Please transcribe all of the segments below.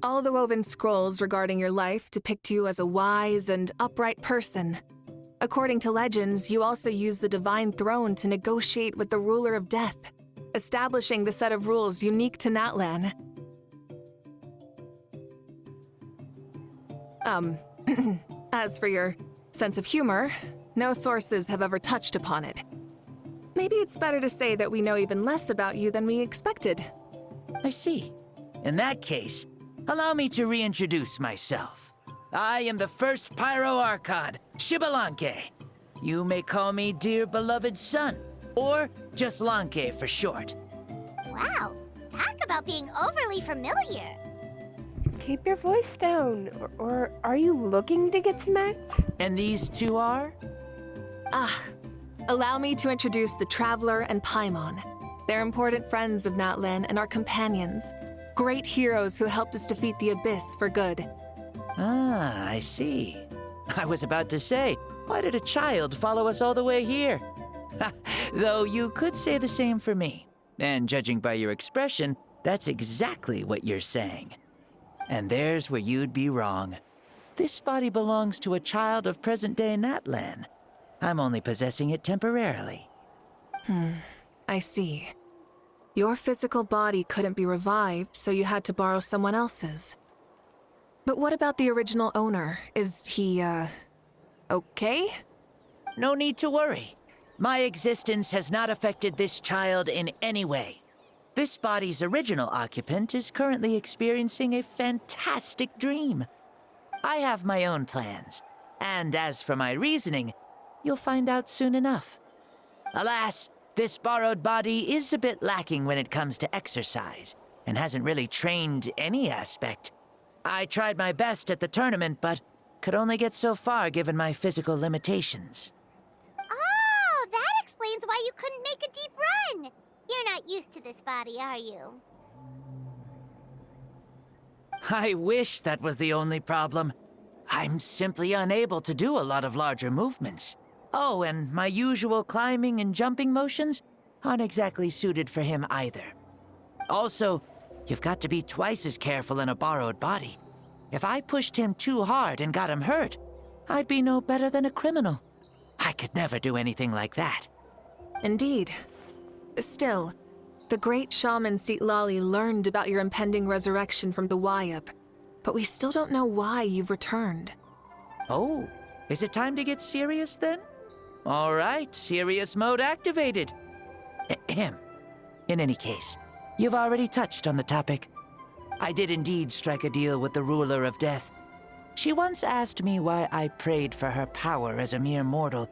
All the woven scrolls regarding your life depict you as a wise and upright person. According to legends, you also use the divine throne to negotiate with the ruler of death, establishing the set of rules unique to Natlan. As for your sense of humor, no sources have ever touched upon it. Maybe it's better to say that we know even less about you than we expected. I see. In that case, allow me to reintroduce myself. I am the first Pyro Archon, Shibalanke. You may call me Dear Beloved Son, or just Lanke for short. Wow, talk about being overly familiar. Keep your voice down, or are you looking to get smacked? And these two are? Allow me to introduce the Traveler and Paimon. They're important friends of Natlan and our companions. Great heroes who helped us defeat the Abyss for good. Ah, I see. I was about to say, why did a child follow us all the way here? Though you could say the same for me. And judging by your expression, that's exactly what you're saying. And there's where you'd be wrong. This body belongs to a child of present-day Natlan. I'm only possessing it temporarily. I see. Your physical body couldn't be revived, so you had to borrow someone else's. But what about the original owner? Is he, okay? No need to worry. My existence has not affected this child in any way. This body's original occupant is currently experiencing a fantastic dream. I have my own plans, and as for my reasoning, you'll find out soon enough. Alas, this borrowed body is a bit lacking when it comes to exercise, and hasn't really trained any aspect. I tried my best at the tournament, but could only get so far given my physical limitations. Oh, that explains why you couldn't make a deep run. You're not used to this body, are you? I wish that was the only problem. I'm simply unable to do a lot of larger movements. Oh, and my usual climbing and jumping motions aren't exactly suited for him either. Also, you've got to be twice as careful in a borrowed body. If I pushed him too hard and got him hurt, I'd be no better than a criminal. I could never do anything like that. Indeed. Still, the great shaman Citlali learned about your impending resurrection from the Wayup, but we still don't know why you've returned. Oh, is it time to get serious then? All right, serious mode activated. Ahem. In any case, you've already touched on the topic. I did indeed strike a deal with the ruler of death. She once asked me why I prayed for her power as a mere mortal,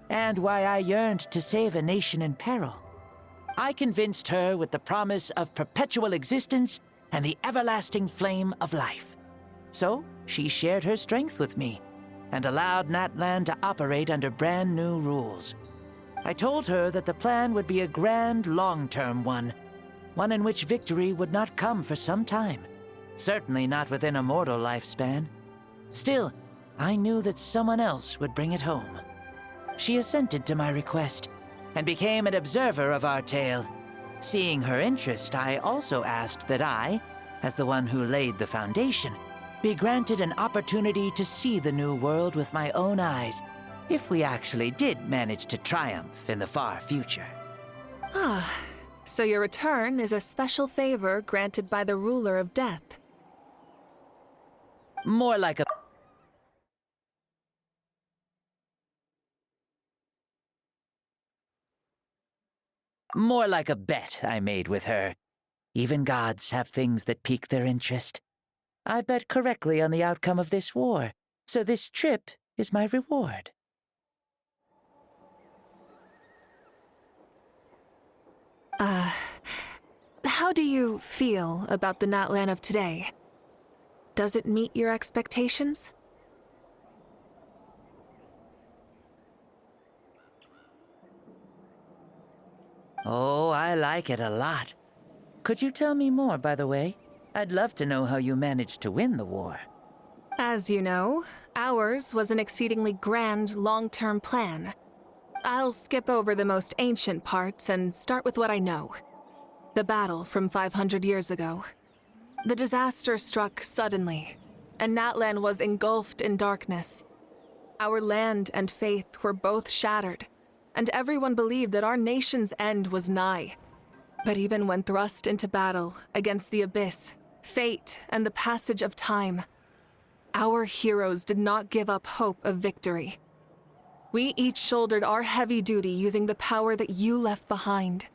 and why I yearned to save a nation in peril. I convinced her with the promise of perpetual existence and the everlasting flame of life. So, she shared her strength with me, and allowed Natlan to operate under brand new rules. I told her that the plan would be a grand, long-term one in which victory would not come for some time, certainly not within a mortal lifespan. Still, I knew that someone else would bring it home. She assented to my request, and became an observer of our tale. Seeing her interest, I also asked that I, as the one who laid the foundation, be granted an opportunity to see the new world with my own eyes, if we actually did manage to triumph in the far future. So your return is a special favor granted by the ruler of death. More like a... More like a bet I made with her. Even gods have things that pique their interest. I bet correctly on the outcome of this war, so this trip is my reward. How do you feel about the Natlan of today? Does it meet your expectations? Oh, I like it a lot. Could you tell me more, by the way? I'd love to know how you managed to win the war. As you know, ours was an exceedingly grand, long-term plan. I'll skip over the most ancient parts and start with what I know. The battle from 500 years ago. The disaster struck suddenly, and Natlan was engulfed in darkness. Our land and faith were both shattered, and everyone believed that our nation's end was nigh. But even when thrust into battle against the abyss, fate, and the passage of time, our heroes did not give up hope of victory. We each shouldered our heavy duty using the power that you left behind.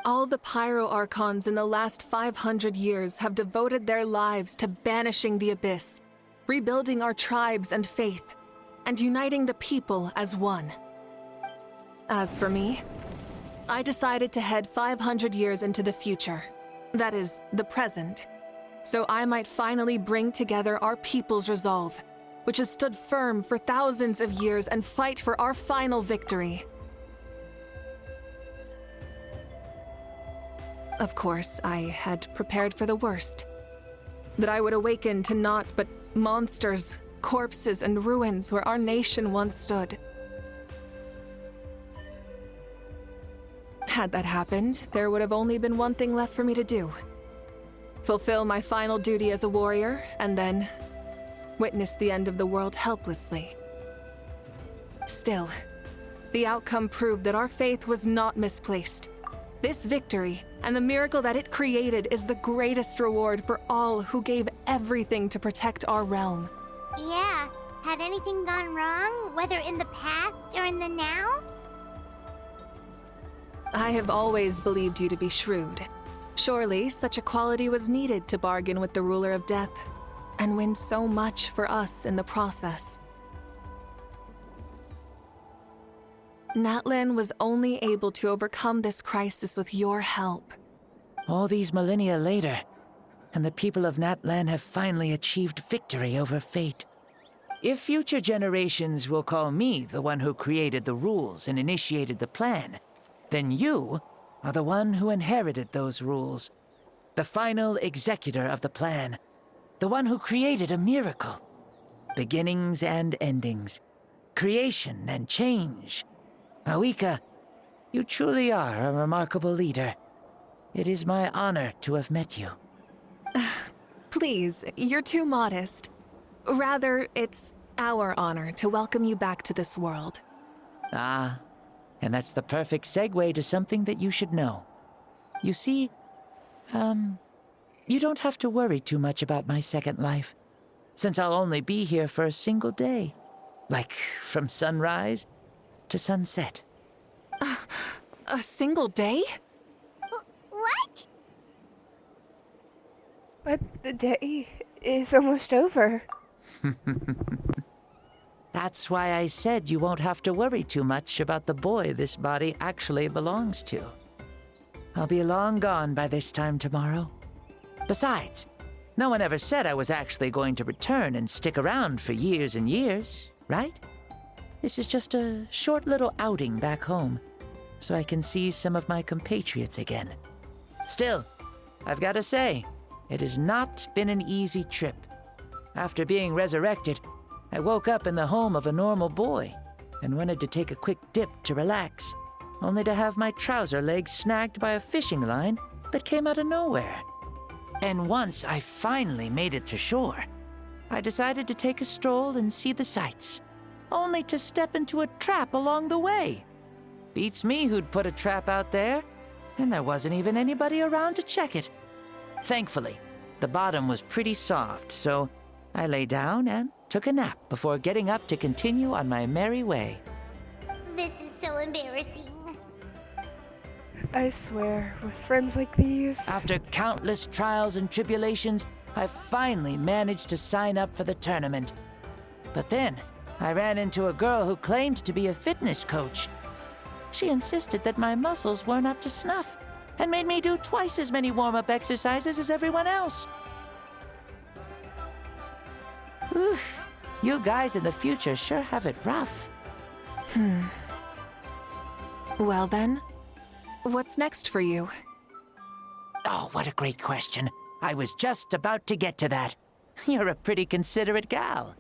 All the Pyro-Archons in the last 500 years have devoted their lives to banishing the abyss, rebuilding our tribes and faith, and uniting the people as one. As for me, I decided to head 500 years into the future, that is, the present, so I might finally bring together our people's resolve, which has stood firm for thousands of years, and fight for our final victory. Of course, I had prepared for the worst. That I would awaken to naught but monsters, corpses, and ruins where our nation once stood. Had that happened, there would have only been one thing left for me to do. Fulfill my final duty as a warrior, and then witness the end of the world helplessly. Still, the outcome proved that our faith was not misplaced. This victory, and the miracle that it created, is the greatest reward for all who gave everything to protect our realm. Yeah. Had anything gone wrong, whether in the past or in the now? I have always believed you to be shrewd. Surely, such a quality was needed to bargain with the ruler of death, and win so much for us in the process. Natlan was only able to overcome this crisis with your help. All these millennia later, and the people of Natlan have finally achieved victory over fate. If future generations will call me the one who created the rules and initiated the plan, then you are the one who inherited those rules. The final executor of the plan. The one who created a miracle. Beginnings and endings. Creation and change. Awika, you truly are a remarkable leader. It is my honor to have met you. Please, you're too modest. Rather, it's our honor to welcome you back to this world. Ah, and that's the perfect segue to something that you should know. You see, you don't have to worry too much about my second life, since I'll only be here for a single day. Like, from sunrise to sunset. A single day? What? But the day is almost over. That's why I said you won't have to worry too much about the boy this body actually belongs to. I'll be long gone by this time tomorrow. Besides, no one ever said I was actually going to return and stick around for years and years, right? This is just a short little outing back home, so I can see some of my compatriots again. Still, I've got to say, it has not been an easy trip. After being resurrected, I woke up in the home of a normal boy and wanted to take a quick dip to relax, only to have my trouser legs snagged by a fishing line that came out of nowhere. And once I finally made it to shore, I decided to take a stroll and see the sights, only to step into a trap along the way. Beats me who'd put a trap out there, and there wasn't even anybody around to check it. Thankfully, the bottom was pretty soft, so I lay down and took a nap before getting up to continue on my merry way. This is so embarrassing. I swear, with friends like these... After countless trials and tribulations, I finally managed to sign up for the tournament. But then, I ran into a girl who claimed to be a fitness coach. She insisted that my muscles weren't up to snuff, and made me do twice as many warm-up exercises as everyone else. Oof, you guys in the future sure have it rough. Well then, what's next for you? Oh, what a great question. I was just about to get to that. You're a pretty considerate gal.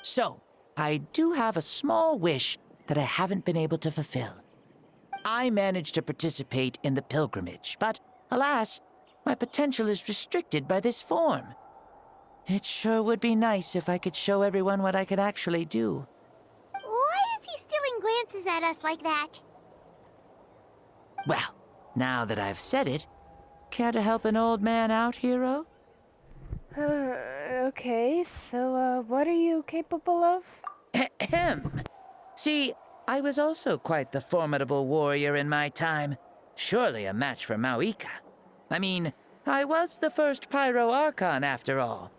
So, I do have a small wish that I haven't been able to fulfill. I managed to participate in the pilgrimage, but alas, my potential is restricted by this form. It sure would be nice if I could show everyone what I could actually do. Why is he stealing glances at us like that? Well, now that I've said it, care to help an old man out, hero? Okay, so, what are you capable of? Ahem. See, I was also quite the formidable warrior in my time. Surely a match for Mauika. I mean, I was the first Pyro Archon after all.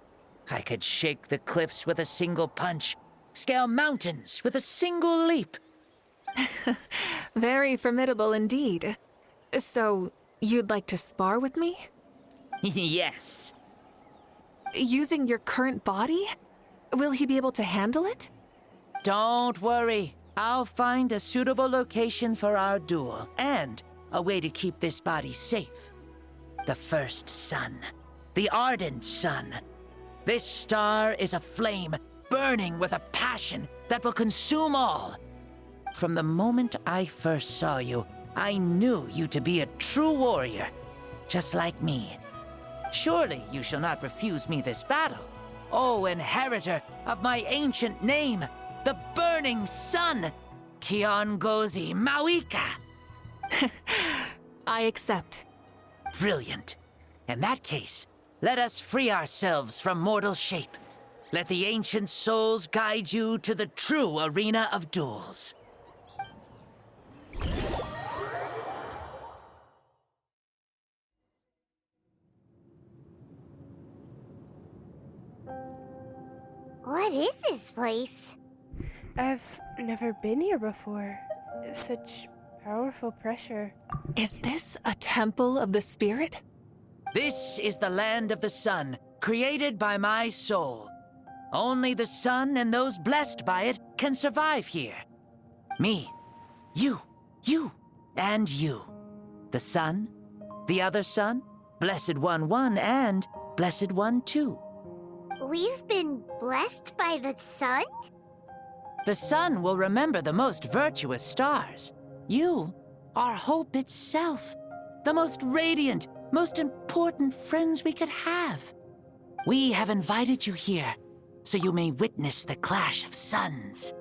I could shake the cliffs with a single punch, scale mountains with a single leap. Very formidable indeed. So, you'd like to spar with me? Yes. Using your current body? Will he be able to handle it? Don't worry. I'll find a suitable location for our duel, and a way to keep this body safe. The first sun. The ardent sun. This star is a flame, burning with a passion that will consume all. From the moment I first saw you, I knew you to be a true warrior, just like me. Surely you shall not refuse me this battle, O inheritor of my ancient name, the Burning Sun, Kiongozi Mauika. I accept. Brilliant. In that case, let us free ourselves from mortal shape. Let the ancient souls guide you to the true arena of duels. What is this place? I've never been here before. Such powerful pressure. Is this a temple of the spirit? This is the land of the sun, created by my soul. Only the sun and those blessed by it can survive here. Me, you, and you. The sun, the other sun, Blessed One 1, and Blessed One 2. We've been blessed by the sun? The sun will remember the most virtuous stars. You are hope itself, the most radiant, most important friends we could have. We have invited you here, so you may witness the clash of suns.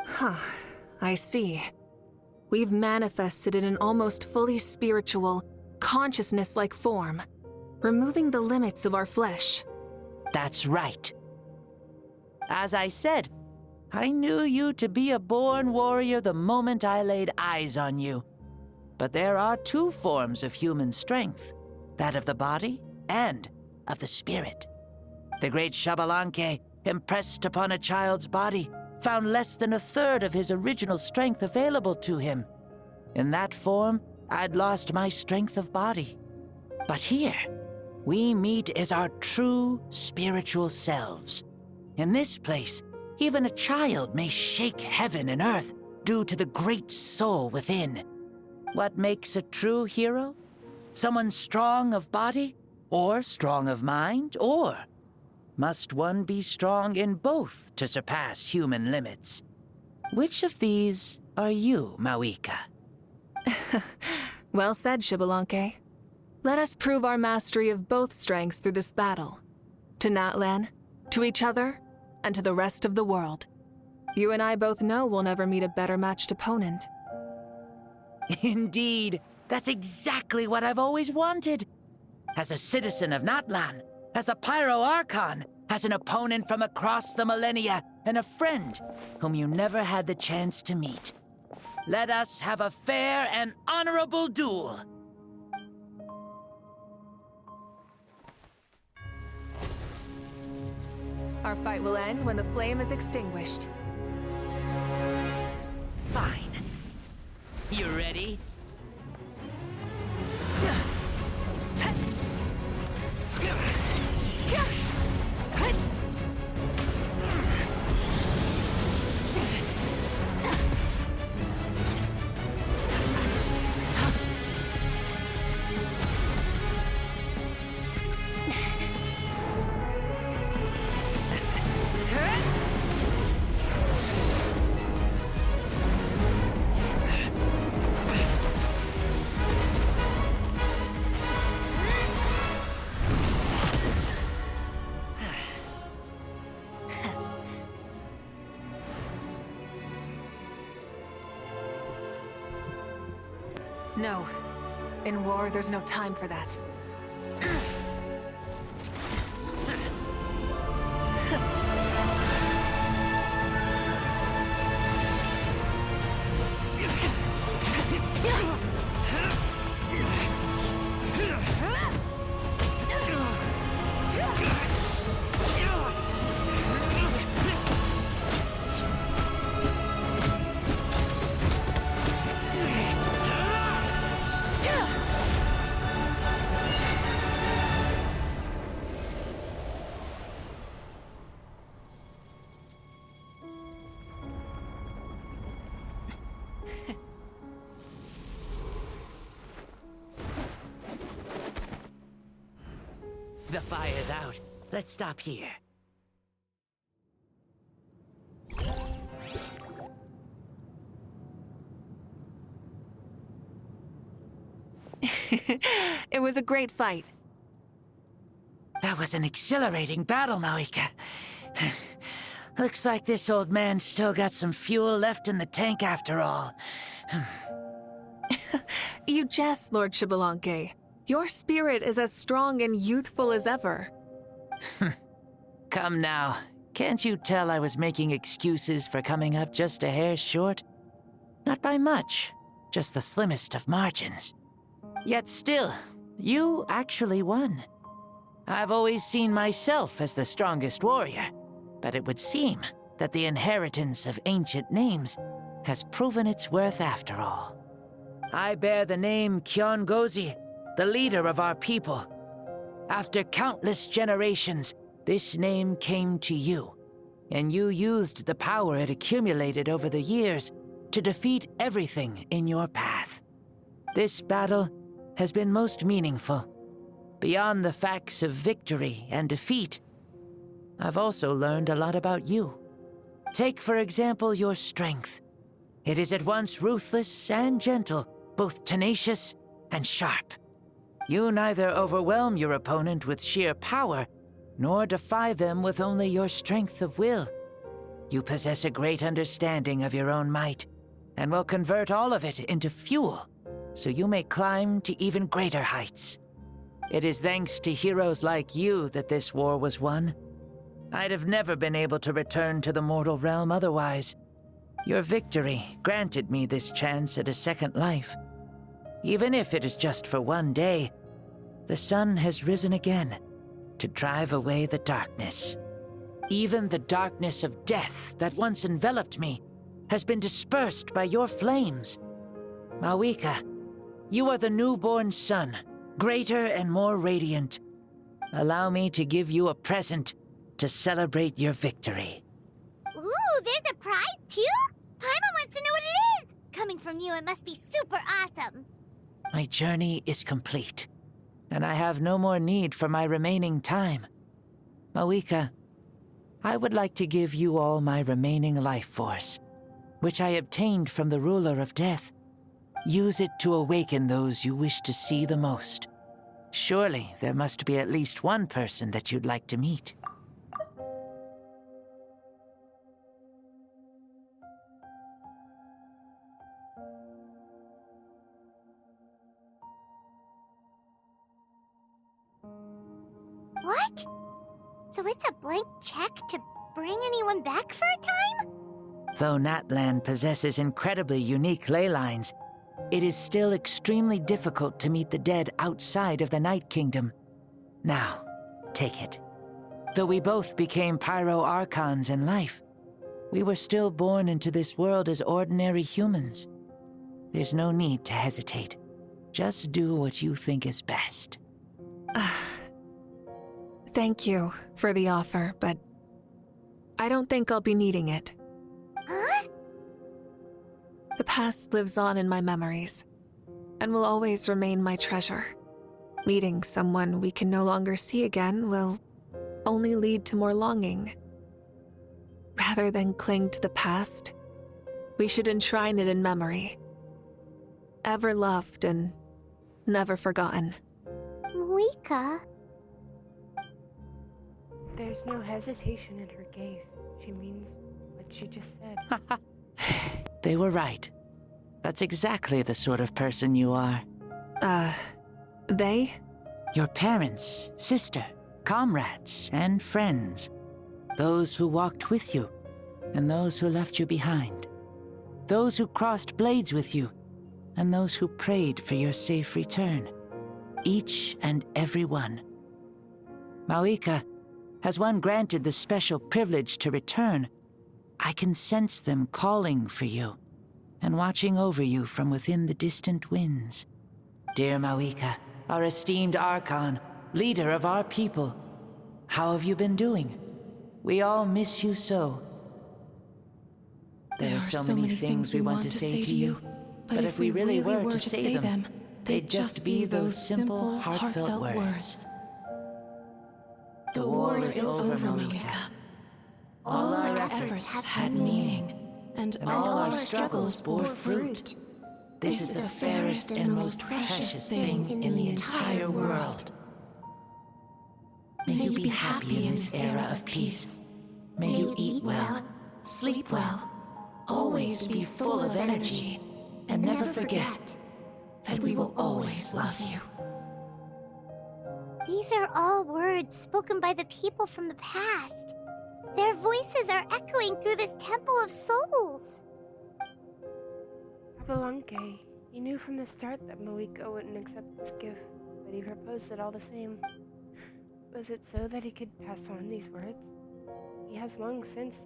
Huh, I see. We've manifested in an almost fully spiritual, consciousness-like form, removing the limits of our flesh. That's right. As I said, I knew you to be a born warrior the moment I laid eyes on you. But there are two forms of human strength, that of the body and of the spirit. The great Xbalanque, impressed upon a child's body, found less than a third of his original strength available to him. In that form, I'd lost my strength of body. But here, we meet as our true spiritual selves. In this place, even a child may shake heaven and earth due to the great soul within. What makes a true hero? Someone strong of body, or strong of mind, or must one be strong in both to surpass human limits? Which of these are you, Mauika? Well said, Xbalanque. Let us prove our mastery of both strengths through this battle. To Natlan, to each other, and to the rest of the world. You and I both know we'll never meet a better matched opponent. Indeed, that's exactly what I've always wanted. As a citizen of Natlan, as the Pyro Archon, as an opponent from across the millennia, and a friend whom you never had the chance to meet. Let us have a fair and honorable duel. Our fight will end when the flame is extinguished. Fine. You ready? No. In war, there's no time for that. The fire's out. Let's stop here. It was a great fight. That was an exhilarating battle, Maika. Looks like this old man's still got some fuel left in the tank after all. You jest, Lord Xbalanque. Your spirit is as strong and youthful as ever. Come now. Can't you tell I was making excuses for coming up just a hair short? Not by much, just the slimmest of margins. Yet still, you actually won. I've always seen myself as the strongest warrior, but it would seem that the inheritance of ancient names has proven its worth after all. I bear the name Kiongozi, the leader of our people. After countless generations, this name came to you, and you used the power it accumulated over the years to defeat everything in your path. This battle has been most meaningful. Beyond the facts of victory and defeat, I've also learned a lot about you. Take, for example, your strength. It is at once ruthless and gentle, both tenacious and sharp. You neither overwhelm your opponent with sheer power, nor defy them with only your strength of will. You possess a great understanding of your own might, and will convert all of it into fuel, so you may climb to even greater heights. It is thanks to heroes like you that this war was won. I'd have never been able to return to the mortal realm otherwise. Your victory granted me this chance at a second life. Even if it is just for one day, the sun has risen again to drive away the darkness. Even the darkness of death that once enveloped me has been dispersed by your flames. Maika, you are the newborn sun, greater and more radiant. Allow me to give you a present to celebrate your victory. Ooh, there's a prize too? Paimon wants to know what it is! Coming from you, it must be super awesome. My journey is complete, and I have no more need for my remaining time. Maika, I would like to give you all my remaining life force, which I obtained from the ruler of death. Use it to awaken those you wish to see the most. Surely there must be at least one person that you'd like to meet. What? So it's a blank check to bring anyone back for a time? Though Natlan possesses incredibly unique ley lines, it is still extremely difficult to meet the dead outside of the Night Kingdom. Now, take it. Though we both became Pyro-Archons in life, we were still born into this world as ordinary humans. There's no need to hesitate. Just do what you think is best. Thank you for the offer, but I don't think I'll be needing it. Huh? The past lives on in my memories, and will always remain my treasure. Meeting someone we can no longer see again will only lead to more longing. Rather than cling to the past, we should enshrine it in memory. Ever loved and never forgotten. Maika. There's no hesitation in her gaze. She means what she just said. They were right. That's exactly the sort of person you are. They? Your parents, sister, comrades, and friends. Those who walked with you, and those who left you behind. Those who crossed blades with you, and those who prayed for your safe return. Each and every one. Mawika, has one granted the special privilege to return, I can sense them calling for you, and watching over you from within the distant winds. Dear Mawika, our esteemed Archon, leader of our people, how have you been doing? We all miss you so. There are so many things we want to say to you, but if we really were to say them, they'd just be those simple, heartfelt words. The war is over, Mawika. All our efforts had meaning, and all our struggles bore fruit. This is the fairest and most precious thing in the entire world. May you be happy in this era of peace. May you eat well, sleep well, always be full of energy, and never forget that we will always love you. These are all words spoken by the people from the past. Their voices are echoing through this Temple of Souls. Abelanque, he knew from the start that Mawika wouldn't accept this gift, but he proposed it all the same. Was it so that he could pass on these words? He has long since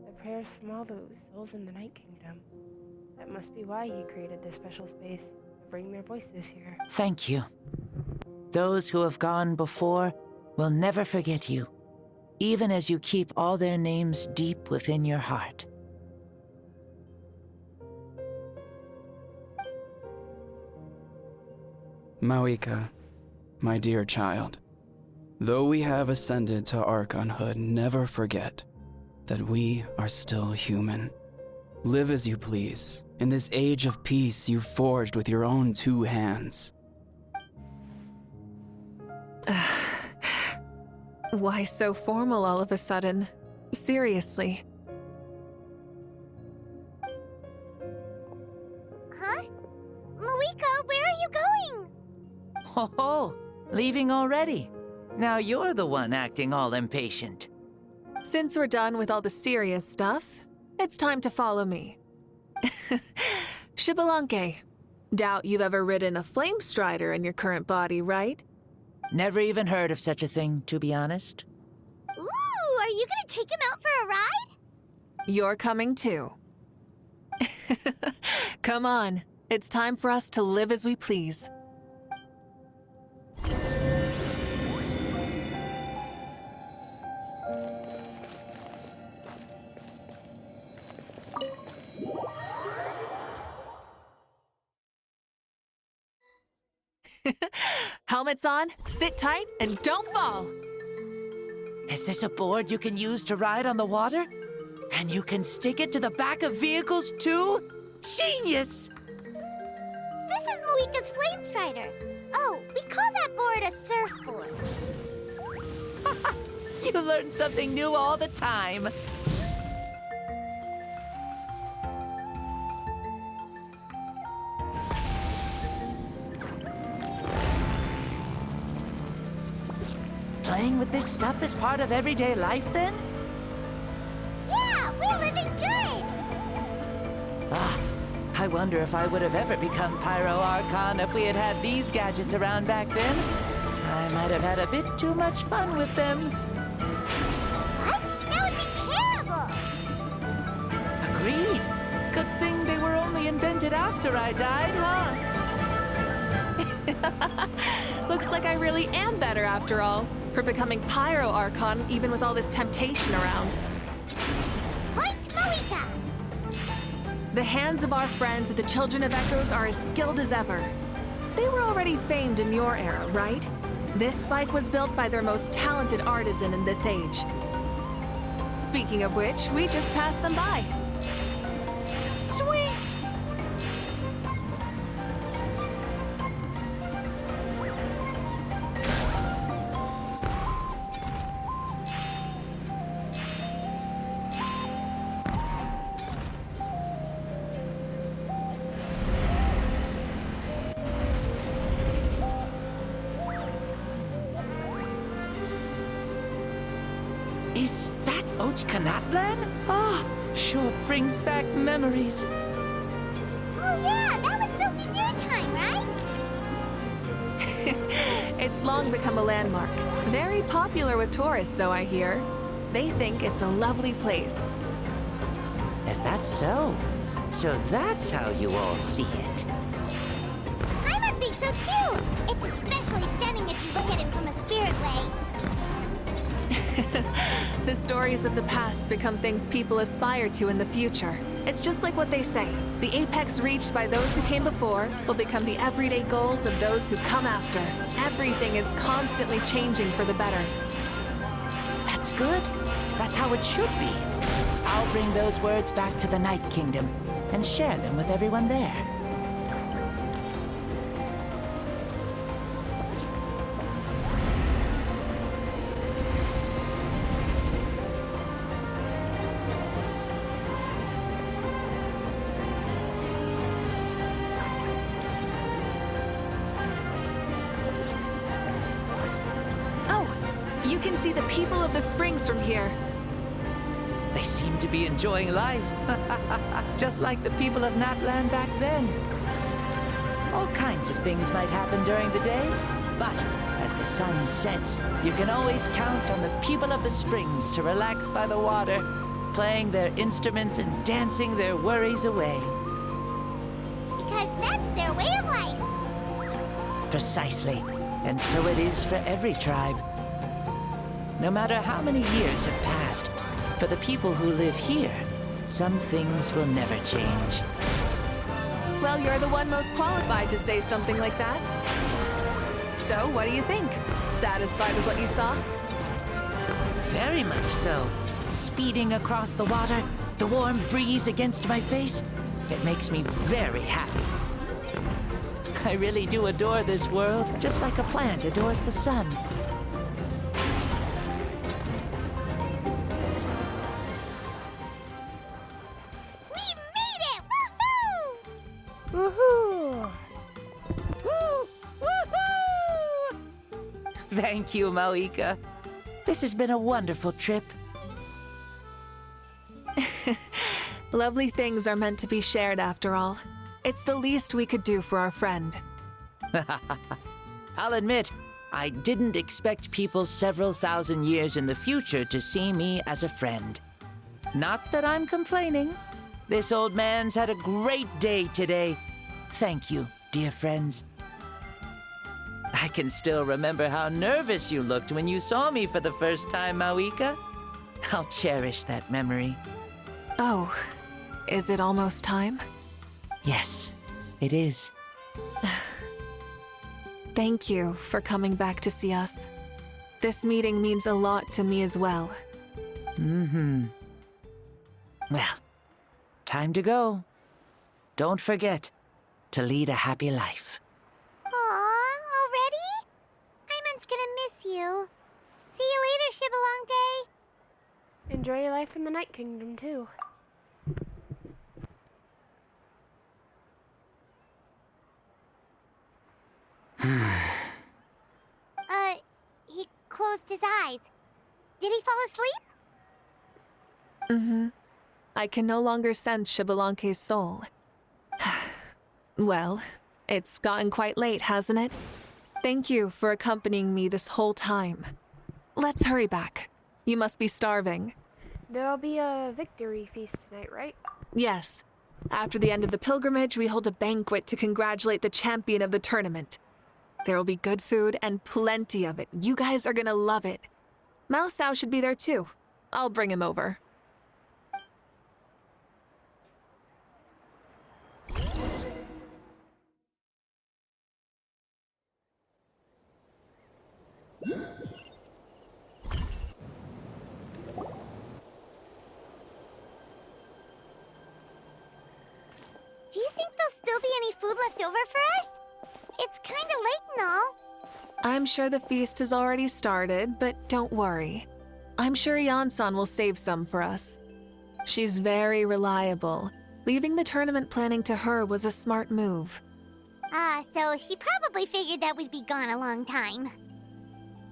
the prayers from all those souls in the Night Kingdom. That must be why he created this special space, to bring their voices here. Thank you. Those who have gone before will never forget you, even as you keep all their names deep within your heart. Mawika, my dear child, though we have ascended to Archonhood, never forget that we are still human. Live as you please, in this age of peace you forged with your own 2 hands. Why so formal all of a sudden? Seriously. Huh? Mawika, where are you going? Ho, leaving already? Now you're the one acting all impatient. Since we're done with all the serious stuff, it's time to follow me. Shibalanke, doubt you've ever ridden a flame strider in your current body, right? Never even heard of such a thing, to be honest. Ooh, are you gonna take him out for a ride? You're coming too. Come on, it's time for us to live as we please. Helmets on, sit tight, and don't fall! Is this a board you can use to ride on the water? And you can stick it to the back of vehicles too? Genius! This is Mawika's flame strider. Oh, we call that board a surfboard. You learn something new all the time. Playing with this stuff is part of everyday life, then? Yeah, we're living good. I wonder if I would have ever become Pyro Archon if we had had these gadgets around back then. I might have had a bit too much fun with them. What? That would be terrible. Agreed. Good thing they were only invented after I died, huh? Looks like I really am better after all, for becoming Pyro Archon even with all this temptation around. Point Mawika! The hands of our friends at the Children of Echoes are as skilled as ever. They were already famed in your era, right? This bike was built by their most talented artisan in this age. Speaking of which, we just passed them by. Sweet! approach Natlan? Ah, sure brings back memories. Oh yeah, that was built in your time, right? It's long become a landmark. Very popular with tourists, so I hear. They think it's a lovely place. Is that so? So that's how you all see it. I think so too. It's especially stunning if you look at it from a spirit way. The stories of the past become things people aspire to in the future. It's just like what they say. The apex reached by those who came before will become the everyday goals of those who come after. Everything is constantly changing for the better. That's good. That's how it should be. I'll bring those words back to the Night Kingdom and share them with everyone there. You can see the people of the springs from here. They seem to be enjoying life. Just like the people of Natlan back then. All kinds of things might happen during the day, but as the sun sets, you can always count on the people of the springs to relax by the water, playing their instruments and dancing their worries away. Because that's their way of life. Precisely. And so it is for every tribe. No matter how many years have passed, for the people who live here, some things will never change. Well, you're the one most qualified to say something like that. So, what do you think? Satisfied with what you saw? Very much so. Speeding across the water, the warm breeze against my face, it makes me very happy. I really do adore this world, just like a plant adores the sun. Woohoo! Thank you, Mauika. This has been a wonderful trip. Lovely things are meant to be shared after all. It's the least we could do for our friend. I'll admit, I didn't expect people several thousand years in the future to see me as a friend. Not that I'm complaining. This old man's had a great day today. Thank you, dear friends. I can still remember how nervous you looked when you saw me for the first time, Mauika. I'll cherish that memory. Oh, is it almost time? Yes, it is. Thank you for coming back to see us. This meeting means a lot to me as well. Mm-hmm. Well, time to go. Don't forget to lead a happy life. Aw, already? Paimon's gonna miss you. See you later, Shibalonke. Enjoy your life in the Night Kingdom, too. He closed his eyes. Did he fall asleep? Mm-hmm. I can no longer sense Shibalonke's soul. Well, it's gotten quite late, hasn't it? Thank you for accompanying me this whole time. Let's hurry back. You must be starving. There'll be a victory feast tonight, right? Yes. After the end of the pilgrimage, we hold a banquet to congratulate the champion of the tournament. There will be good food and plenty of it. You guys are gonna love it. Mao Sao should be there too. I'll bring him over. Do you think there'll still be any food left over for us? It's kinda late and all. I'm sure the feast has already started, but don't worry. I'm sure Yan-san will save some for us. She's very reliable. Leaving the tournament planning to her was a smart move. So she probably figured that we'd be gone a long time.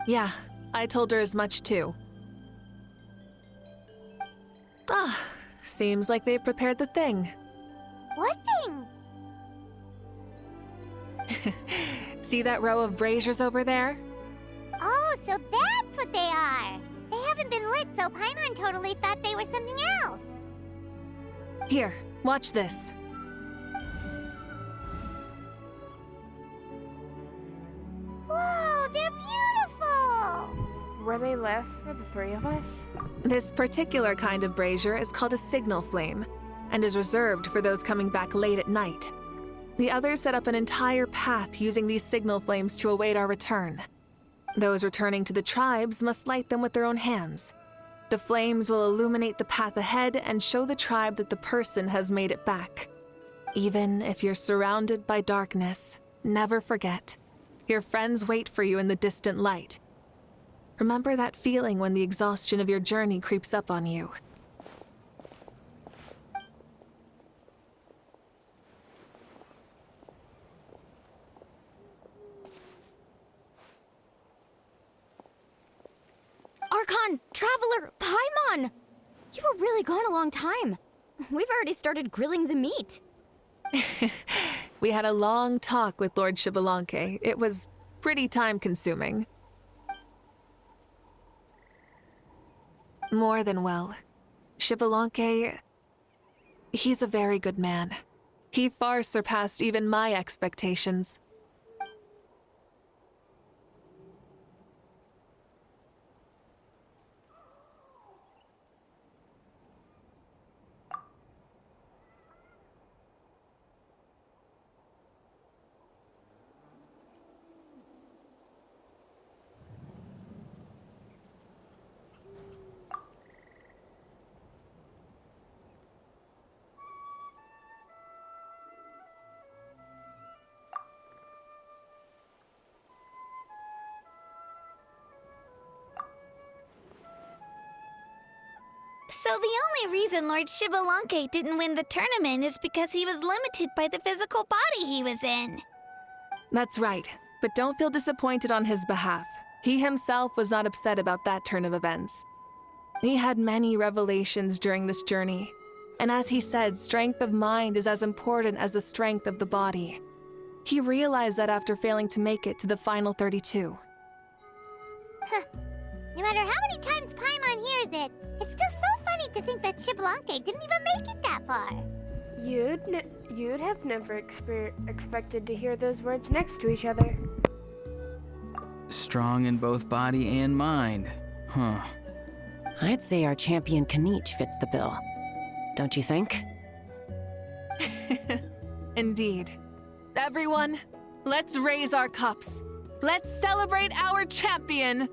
Yeah, I told her as much too. Ah, seems like they've prepared the thing. What thing? See that row of braziers over there? Oh, so that's what they are. They haven't been lit, so Paimon totally thought they were something else. Here, watch this. Whoa, they're beautiful! Were they left for the three of us? This particular kind of brazier is called a signal flame and is reserved for those coming back late at night. The others set up an entire path using these signal flames to await our return. Those returning to the tribes must light them with their own hands. The flames will illuminate the path ahead and show the tribe that the person has made it back. Even if you're surrounded by darkness, never forget, your friends wait for you in the distant light. Remember that feeling when the exhaustion of your journey creeps up on you. Archon! Traveler! Paimon! You were really gone a long time. We've already started grilling the meat. We had a long talk with Lord Xbalanque. It was pretty time-consuming. More than well. Xbalanque, he's a very good man. He far surpassed even my expectations. So the only reason Lord Xbalanque didn't win the tournament is because he was limited by the physical body he was in. That's right, but don't feel disappointed on his behalf. He himself was not upset about that turn of events. He had many revelations during this journey, and as he said, strength of mind is as important as the strength of the body. He realized that after failing to make it to the final 32. Huh. No matter how many times Paimon hears it, it's still so funny to think that Xbalanque didn't even make it that far. You'd have never expected to hear those words next to each other. Strong in both body and mind. Huh. I'd say our champion Kanich fits the bill. Don't you think? Indeed. Everyone, let's raise our cups. Let's celebrate our champion!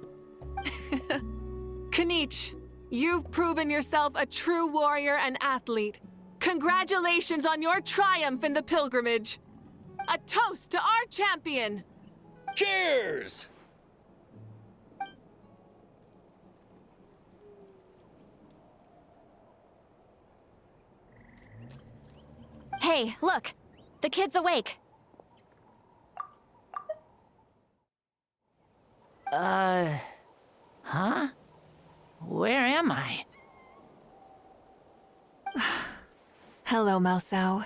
Kanich, you've proven yourself a true warrior and athlete. Congratulations on your triumph in the pilgrimage. A toast to our champion! Cheers! Hey, look! The kid's awake. Huh? Where am I? Hello, Mausau.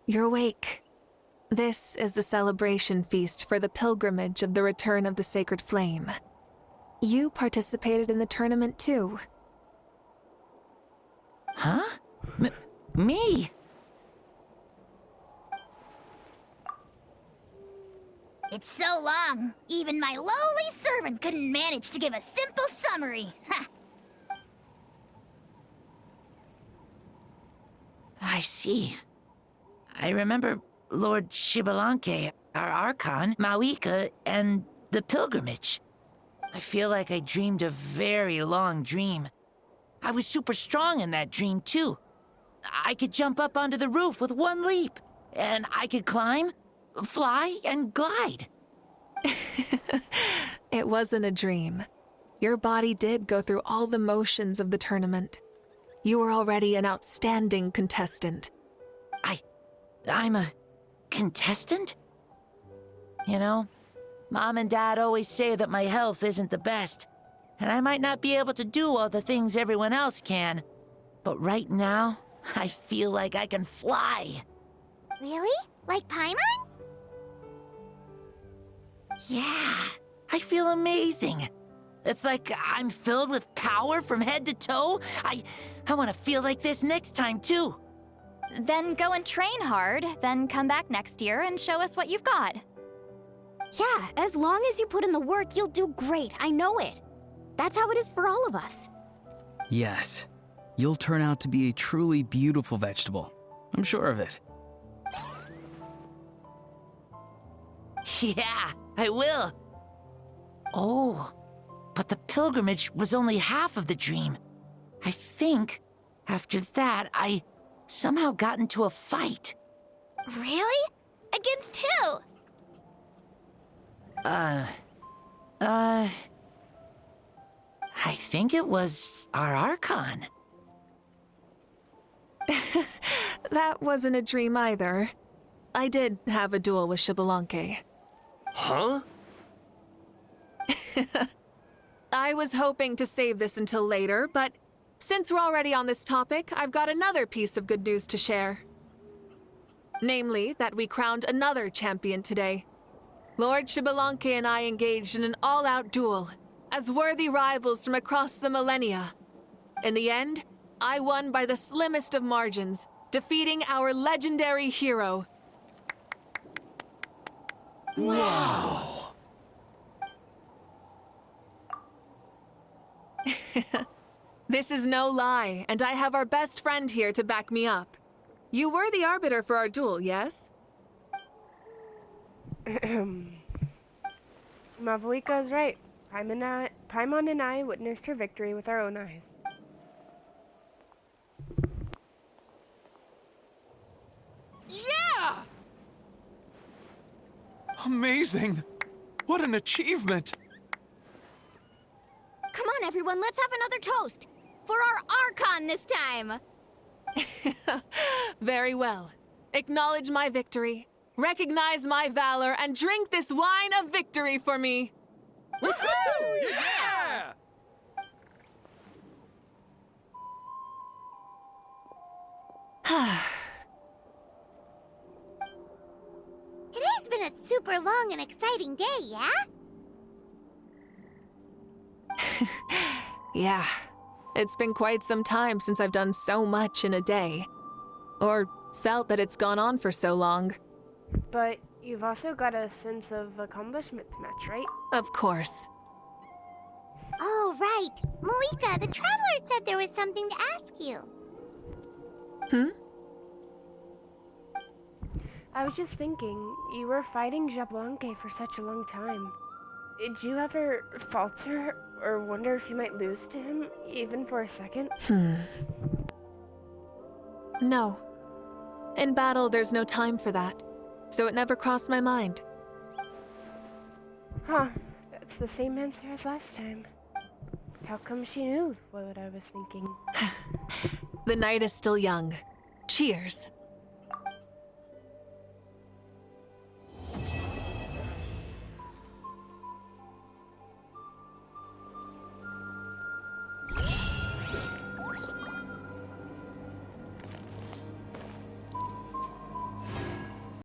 You're awake. This is the celebration feast for the pilgrimage of the return of the sacred flame. You participated in the tournament too. Huh? Me? It's so long, even my lowly servant couldn't manage to give a simple summary. Ha! I see. I remember Lord Xbalanque, our Archon, Mauika, and the pilgrimage. I feel like I dreamed a very long dream. I was super strong in that dream, too. I could jump up onto the roof with one leap, and I could climb, fly, and glide. It wasn't a dream. Your body did go through all the motions of the tournament. You were already an outstanding contestant. I'm a contestant? You know, Mom and Dad always say that my health isn't the best, and I might not be able to do all the things everyone else can. But right now, I feel like I can fly. Really? Like Paimon? Yeah, I feel amazing. It's like I'm filled with power from head to toe. I want to feel like this next time, too. Then go and train hard, then come back next year and show us what you've got. Yeah, as long as you put in the work, you'll do great. I know it. That's how it is for all of us. Yes, you'll turn out to be a truly beautiful vegetable. I'm sure of it. Yeah, I will. Oh, but the pilgrimage was only half of the dream. I think, after that, I somehow got into a fight. Really? Against who? I think it was our Archon. That wasn't a dream either. I did have a duel with Xbalanque. Huh? I was hoping to save this until later, but since we're already on this topic, I've got another piece of good news to share. Namely, that we crowned another champion today. Lord Xbalanque and I engaged in an all-out duel, as worthy rivals from across the millennia. In the end, I won by the slimmest of margins, defeating our legendary hero. Wow! This is no lie, and I have our best friend here to back me up. You were the arbiter for our duel, yes? Mavuika is right. Paimon and I witnessed her victory with our own eyes. Yeah! Amazing! What an achievement! Come on, everyone, let's have another toast. For our Archon this time. Very well. Acknowledge my victory, recognize my valor, and drink this wine of victory for me. Woohoo! Yeah! Today's been a super long and exciting day, yeah? Yeah, it's been quite some time since I've done so much in a day. Or felt that it's gone on for so long. But you've also got a sense of accomplishment to match, right? Of course. Oh, right. Moika, the Traveler said there was something to ask you. I was just thinking, you were fighting Xbalanque for such a long time. Did you ever falter or wonder if you might lose to him, even for a second? No. In battle, there's no time for that. So it never crossed my mind. Huh. That's the same answer as last time. How come she knew what I was thinking? The night is still young. Cheers.